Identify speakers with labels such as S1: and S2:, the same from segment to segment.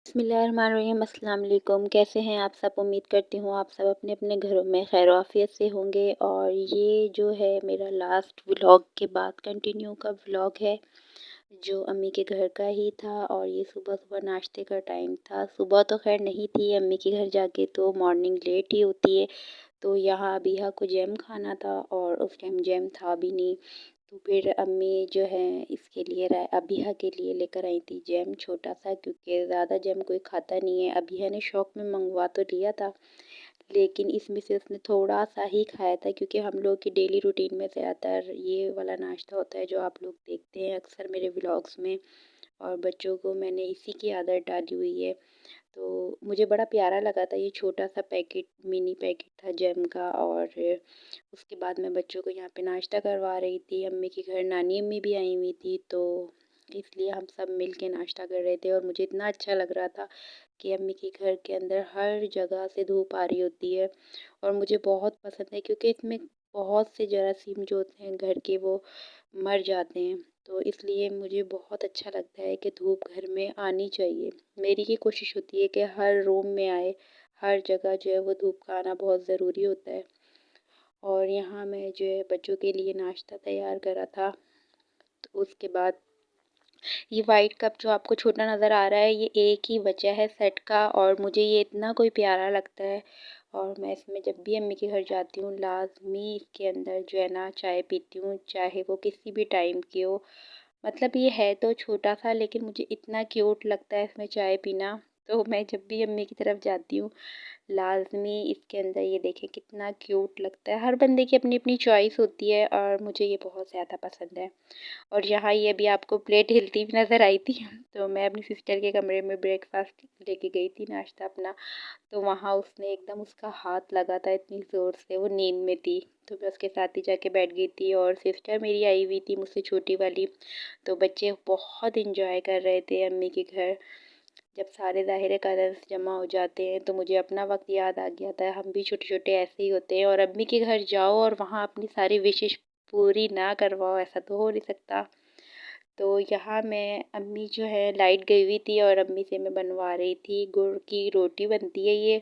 S1: बिस्मिल्लाहिर्रहमानिर्रहीम। अस्सलाम वालेकुम। कैसे हैं आप सब? उम्मीद करती हूँ आप सब अपने अपने घरों में खैर आफियत से होंगे। और ये जो है मेरा लास्ट व्लॉग के बाद कंटिन्यू का व्लॉग है, जो अम्मी के घर का ही था। और ये सुबह सुबह नाश्ते का टाइम था। सुबह तो खैर नहीं थी, अम्मी के घर जाके तो मॉर्निंग लेट ही होती है। तो यहाँ अबीहा को जैम खाना था और उस टाइम जैम था भी नहीं। तो फिर अम्मी जो है इसके लिए अबीहा के लिए लेकर आई थी जैम छोटा सा, क्योंकि ज़्यादा जैम कोई खाता नहीं है। अबीहा ने शौक में मंगवा तो लिया था, लेकिन इसमें से उसने थोड़ा सा ही खाया था, क्योंकि हम लोग की डेली रूटीन में ज़्यादातर ये वाला नाश्ता होता है जो आप लोग देखते हैं अक्सर मेरे व्लॉग्स में। और बच्चों को मैंने इसी की आदत डाली हुई है। तो मुझे बड़ा प्यारा लगा था ये छोटा सा पैकेट, मिनी पैकेट था जैम का। और उसके बाद मैं बच्चों को यहाँ पे नाश्ता करवा रही थी। अम्मी के घर नानी अम्मी भी आई हुई थी, तो इसलिए हम सब मिल के नाश्ता कर रहे थे। और मुझे इतना अच्छा लग रहा था कि अम्मी के घर के अंदर हर जगह से धूप आ रही होती है। और मुझे बहुत पसंद है, क्योंकि इसमें बहुत से जरासीम जो होते हैं घर के, वो मर जाते हैं। तो इसलिए मुझे बहुत अच्छा लगता है कि धूप घर में आनी चाहिए। मेरी ये कोशिश होती है कि हर रूम में आए, हर जगह जो है वो धूप का आना बहुत ज़रूरी होता है। और यहाँ मैं जो है बच्चों के लिए नाश्ता तैयार करा था। तो उसके बाद ये वाइट कप जो आपको छोटा नज़र आ रहा है, ये एक ही बचा है सेट का, और मुझे ये इतना कोई प्यारा लगता है। और मैं इसमें जब भी अम्मी के घर जाती हूँ लाज़मी इसके अंदर जो है ना चाय पीती हूँ, चाहे वो किसी भी टाइम की हो। मतलब ये है तो छोटा सा, लेकिन मुझे इतना क्यूट लगता है इसमें चाय पीना। तो मैं जब भी अम्मी की तरफ जाती हूँ लाज़मी इसके अंदर, ये देखें कितना क्यूट लगता है। हर बंदे की अपनी अपनी चॉइस होती है, और मुझे ये बहुत ज़्यादा पसंद है। और यहाँ ये अभी आपको प्लेट हिलती भी नज़र आई थी। तो मैं अपनी सिस्टर के कमरे में ब्रेकफास्ट लेके गई थी, नाश्ता अपना। तो वहाँ उसने एकदम, उसका हाथ लगा था इतनी ज़ोर से, वो नींद में थी। तो मैं उसके साथ ही जाके बैठ गई थी। और सिस्टर मेरी आई हुई थी मुझसे छोटी वाली। तो बच्चे बहुत इंजॉय कर रहे थे अम्मी के घर। जब सारे ज़ाहिर कज़न्स जमा हो जाते हैं तो मुझे अपना वक्त याद आ गया था। हम भी छोटे छोटे ऐसे ही होते हैं। और अम्मी के घर जाओ और वहाँ अपनी सारी विशेष पूरी ना करवाओ, ऐसा तो हो नहीं सकता। तो यहाँ मैं, अम्मी जो है लाइट गई हुई थी और अम्मी से मैं बनवा रही थी गुड़ की रोटी। बनती है ये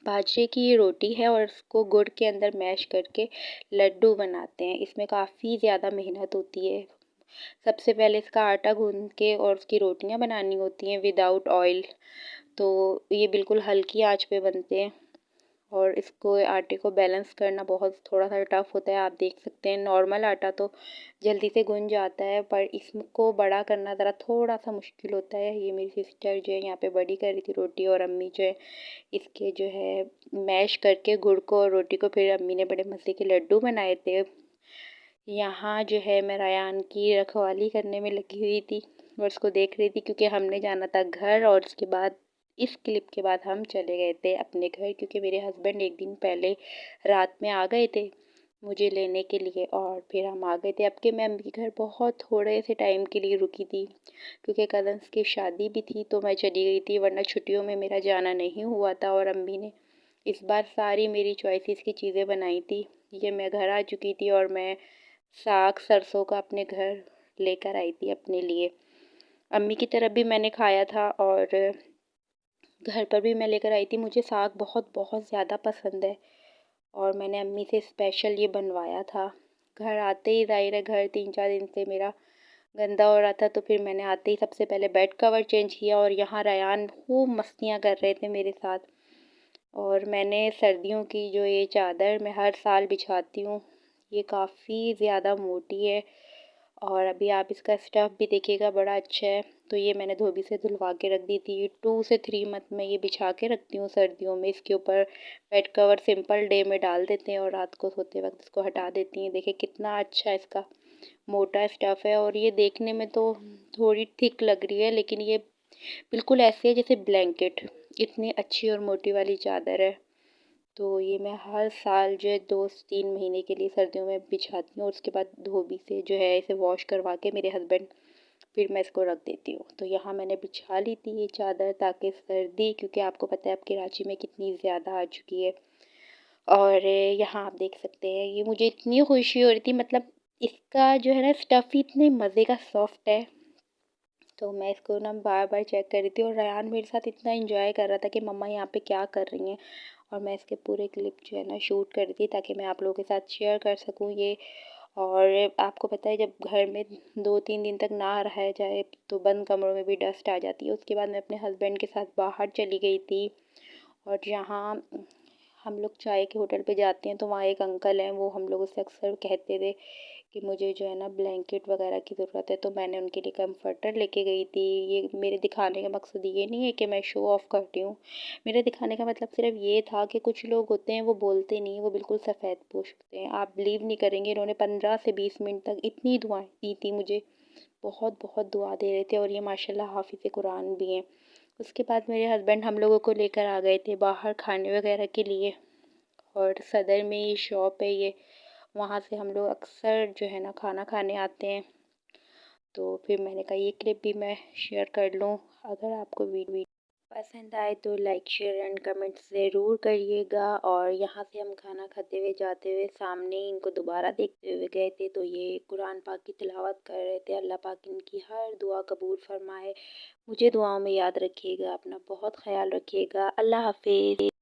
S1: बाजरे की रोटी है, और उसको गुड़ के अंदर मैश करके लड्डू बनाते हैं। इसमें काफ़ी ज़्यादा मेहनत होती है। सबसे पहले इसका आटा गूँध के और उसकी रोटियां बनानी होती हैं विदाउट ऑयल। तो ये बिल्कुल हल्की आंच पे बनते हैं। और इसको, आटे को बैलेंस करना बहुत थोड़ा सा टफ होता है। आप देख सकते हैं नॉर्मल आटा तो जल्दी से गुंज जाता है, पर इसको बड़ा करना ज़रा थोड़ा सा मुश्किल होता है। ये मेरी सिस्टर जो है यहाँ पे बड़ी कर रही थी रोटी, और अम्मी जो है इसके जो है मैश करके गुड़ को और रोटी को, फिर अम्मी ने बड़े मज़े के लड्डू बनाए थे। यहाँ जो है मैं रायान की रखवाली करने में लगी हुई थी और उसको देख रही थी, क्योंकि हमने जाना था घर। और उसके बाद इस क्लिप के बाद हम चले गए थे अपने घर, क्योंकि मेरे हस्बैंड एक दिन पहले रात में आ गए थे मुझे लेने के लिए। और फिर हम आ गए थे। अब के मैं अम्मी के घर बहुत थोड़े से टाइम के लिए रुकी थी, क्योंकि कज़न्स की शादी भी थी तो मैं चली गई थी, वरना छुट्टियों में मेरा जाना नहीं हुआ था। और अम्मी ने इस बार सारी मेरी चॉइसेस की चीज़ें बनाई थी। ये मैं घर आ चुकी थी और मैं साग सरसों का अपने घर लेकर आई थी अपने लिए। अम्मी की तरफ भी मैंने खाया था और घर पर भी मैं लेकर आई थी। मुझे साग बहुत बहुत ज़्यादा पसंद है, और मैंने अम्मी से स्पेशल ये बनवाया था। घर आते ही, ज़ाहिर है घर 3-4 दिन से मेरा गंदा हो रहा था, तो फिर मैंने आते ही सबसे पहले बेड कवर चेंज किया। और यहाँ रायान खूब मस्तियाँ कर रहे थे मेरे साथ। और मैंने सर्दियों की जो ये चादर मैं हर साल बिछाती हूँ, ये काफ़ी ज़्यादा मोटी है। और अभी आप इसका स्टफ़ भी देखिएगा, बड़ा अच्छा है। तो ये मैंने धोबी से धुलवा के रख दी थी। 2 से 3 मंथ में ये बिछा के रखती हूँ सर्दियों में। इसके ऊपर बेड कवर सिंपल डे में डाल देते हैं और रात को सोते वक्त इसको हटा देती हैं। देखिए कितना अच्छा इसका मोटा स्टफ़ है। और ये देखने में तो थोड़ी थिक लग रही है, लेकिन ये बिल्कुल ऐसी है जैसे ब्लैंकेट, इतनी अच्छी और मोटी वाली चादर है। तो ये मैं हर साल जो है 2 से 3 महीने के लिए सर्दियों में बिछाती हूँ, और उसके बाद धोबी से जो है इसे वॉश करवा के मेरे हस्बैंड, फिर मैं इसको रख देती हूँ। तो यहाँ मैंने बिछा ली थी ये चादर, ताकि सर्दी, क्योंकि आपको पता है अब कराची में कितनी ज़्यादा आ चुकी है। और यहाँ आप देख सकते हैं ये मुझे इतनी खुशी हो रही थी, मतलब इसका जो है ना स्टफ़ ही इतने मज़े का सॉफ्ट है तो मैं इसको ना बार-बार चेक कर रही थी और रेहान मेरे साथ इतना एन्जॉय कर रहा था कि मम्मा यहाँ पे क्या कर रही हैं। और मैं इसके पूरे क्लिप जो है ना शूट कर रही थी ताकि मैं आप लोगों के साथ शेयर कर सकूँ ये। और आपको पता है, जब घर में 2-3 दिन तक ना रहा जाए तो बंद कमरों में भी डस्ट आ जाती है। उसके बाद मैं अपने हस्बैंड के साथ बाहर चली गई थी, और जहाँ हम लोग चाय के होटल पे जाते हैं तो वहाँ एक अंकल हैं, वो हम लोगों से अक्सर कहते थे कि मुझे जो है ना ब्लैंकेट वगैरह की ज़रूरत है, तो मैंने उनके लिए कम्फर्टर लेके गई थी। ये मेरे दिखाने का मकसद ये नहीं है कि मैं शो ऑफ़ करती हूँ। मेरे दिखाने का मतलब सिर्फ़ ये था कि कुछ लोग होते हैं वो बोलते नहीं, वो बिल्कुल सफ़ेद पोश होते हैं। आप बिलीव नहीं करेंगे, इन्होंने 15 से 20 मिनट तक इतनी दुआएँ दी थी मुझे, बहुत-बहुत दुआ दे रहे थे, और ये माशाल्लाह हाफ़िज़ कुरान भी हैं। उसके बाद मेरे हस्बैंड हम लोगों को लेकर आ गए थे बाहर खाने वगैरह के लिए, और सदर में ही शॉप है ये, वहाँ से हम लोग अक्सर जो है ना खाना खाने आते हैं। तो फिर मैंने कहा ये क्लिप भी मैं शेयर कर लूँ। अगर आपको वीडियो पसंद आए तो लाइक शेयर एंड कमेंट ज़रूर करिएगा। और यहाँ से हम खाना खाते हुए जाते हुए सामने इनको दोबारा देखते हुए गए थे, तो ये कुरान पाक की तिलावत कर रहे थे। अल्लाह पाक इनकी हर दुआ कबूल फरमाए। मुझे दुआओं में याद रखिएगा, अपना बहुत ख्याल रखिएगा। अल्लाह हाफिज़।